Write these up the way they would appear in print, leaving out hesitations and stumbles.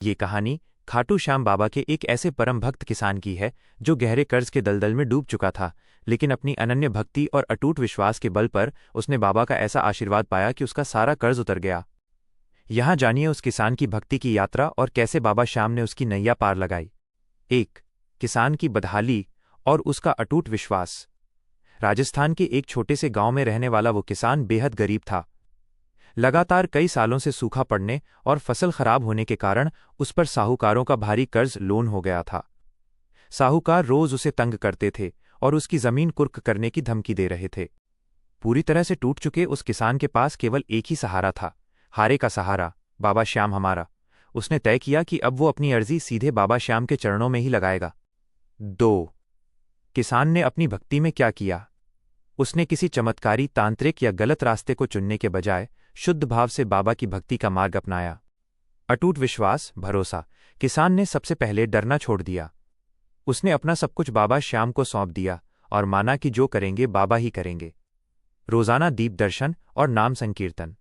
ये कहानी खाटू श्याम बाबा के एक ऐसे परम भक्त किसान की है जो गहरे कर्ज के दलदल में डूब चुका था, लेकिन अपनी अनन्य भक्ति और अटूट विश्वास के बल पर उसने बाबा का ऐसा आशीर्वाद पाया कि उसका सारा कर्ज उतर गया। यहाँ जानिए उस किसान की भक्ति की यात्रा और कैसे बाबा श्याम ने उसकी नैया पार लगाई। 1. किसान की बदहाली और उसका अटूट विश्वास। राजस्थान के एक छोटे से गांव में रहने वाला वो किसान बेहद गरीब था। लगातार कई सालों से सूखा पड़ने और फसल खराब होने के कारण उस पर साहूकारों का भारी कर्ज लोन हो गया था। साहूकार रोज उसे तंग करते थे और उसकी जमीन कुर्क करने की धमकी दे रहे थे। पूरी तरह से टूट चुके उस किसान के पास केवल एक ही सहारा था, हारे का सहारा, बाबा श्याम हमारा। उसने तय किया कि अब वो अपनी अर्जी सीधे बाबा श्याम के चरणों में ही लगाएगा। 2. किसान ने अपनी भक्ति में क्या किया। उसने किसी चमत्कारी तांत्रिक या गलत रास्ते को चुनने के बजाय शुद्ध भाव से बाबा की भक्ति का मार्ग अपनाया। अटूट विश्वास, भरोसा। किसान ने सबसे पहले डरना छोड़ दिया। उसने अपना सब कुछ बाबा श्याम को सौंप दिया और माना कि जो करेंगे बाबा ही करेंगे। रोजाना दीप दर्शन और नाम संकीर्तन।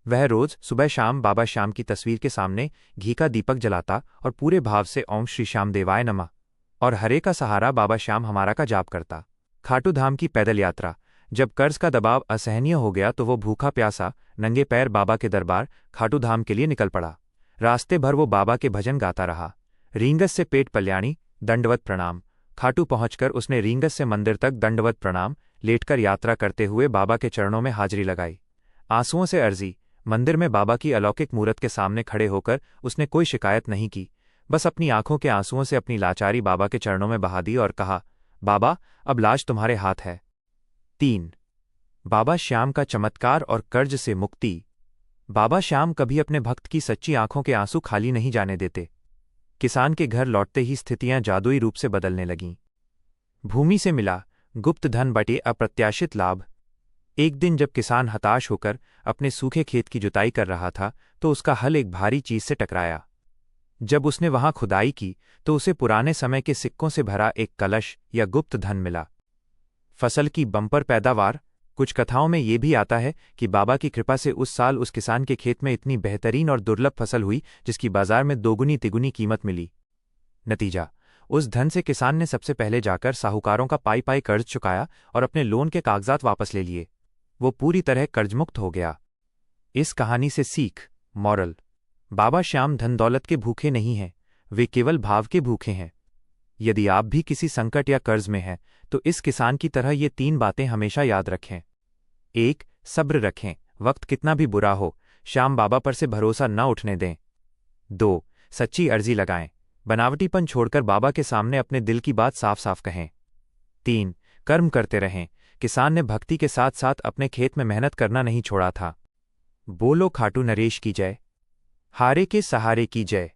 वह रोज सुबह शाम बाबा श्याम की तस्वीर के सामने घी का दीपक जलाता और पूरे भाव से ओम श्री श्याम देवाय नमः और हरे का सहारा बाबा श्याम हमारा का जाप करता। खाटू धाम की पैदल यात्रा। जब कर्ज का दबाव असहनीय हो गया तो वो भूखा प्यासा नंगे पैर बाबा के दरबार खाटू धाम के लिए निकल पड़ा। रास्ते भर वो बाबा के भजन गाता रहा। रींगस से पेट कल्याणी, दंडवत प्रणाम। खाटू पहुंचकर उसने रींगस से मंदिर तक दंडवत प्रणाम लेटकर यात्रा करते हुए बाबा के चरणों में हाजिरी लगाई। आंसुओं से अर्जी। मंदिर में बाबा की अलौकिक मूरत के सामने खड़े होकर उसने कोई शिकायत नहीं की, बस अपनी आंखों के आंसुओं से अपनी लाचारी बाबा के चरणों में बहा दी और कहा, बाबा अब लाज तुम्हारे हाथ है। 3. बाबा श्याम का चमत्कार और कर्ज से मुक्ति। बाबा श्याम कभी अपने भक्त की सच्ची आंखों के आंसू खाली नहीं जाने देते। किसान के घर लौटते ही स्थितियां जादुई रूप से बदलने लगीं। भूमि से मिला गुप्त धन बटे अप्रत्याशित लाभ। एक दिन जब किसान हताश होकर अपने सूखे खेत की जुताई कर रहा था तो उसका हल एक भारी चीज से टकराया। जब उसने वहां खुदाई की तो उसे पुराने समय के सिक्कों से भरा एक कलश या गुप्त धन मिला। फसल की बम्पर पैदावार। कुछ कथाओं में ये भी आता है कि बाबा की कृपा से उस साल उस किसान के खेत में इतनी बेहतरीन और दुर्लभ फसल हुई जिसकी बाजार में दोगुनी तिगुनी कीमत मिली। नतीजा, उस धन से किसान ने सबसे पहले जाकर साहूकारों का पाई पाई कर्ज चुकाया और अपने लोन के कागजात वापस ले लिए। वो पूरी तरह कर्जमुक्त हो गया। इस कहानी से सीख, मॉरल। बाबा श्याम धन दौलत के भूखे नहीं हैं, वे केवल भाव के भूखे हैं। यदि आप भी किसी संकट या कर्ज में हैं तो इस किसान की तरह ये 3 बातें हमेशा याद रखें। 1. सब्र रखें, वक्त कितना भी बुरा हो श्याम बाबा पर से भरोसा न उठने दें। 2. सच्ची अर्जी लगाएं, बनावटीपन छोड़कर बाबा के सामने अपने दिल की बात साफ साफ कहें। 3. कर्म करते रहें, किसान ने भक्ति के साथ साथ अपने खेत में मेहनत करना नहीं छोड़ा था। बोलो खाटू नरेश की जय, हारे के सहारे की जय।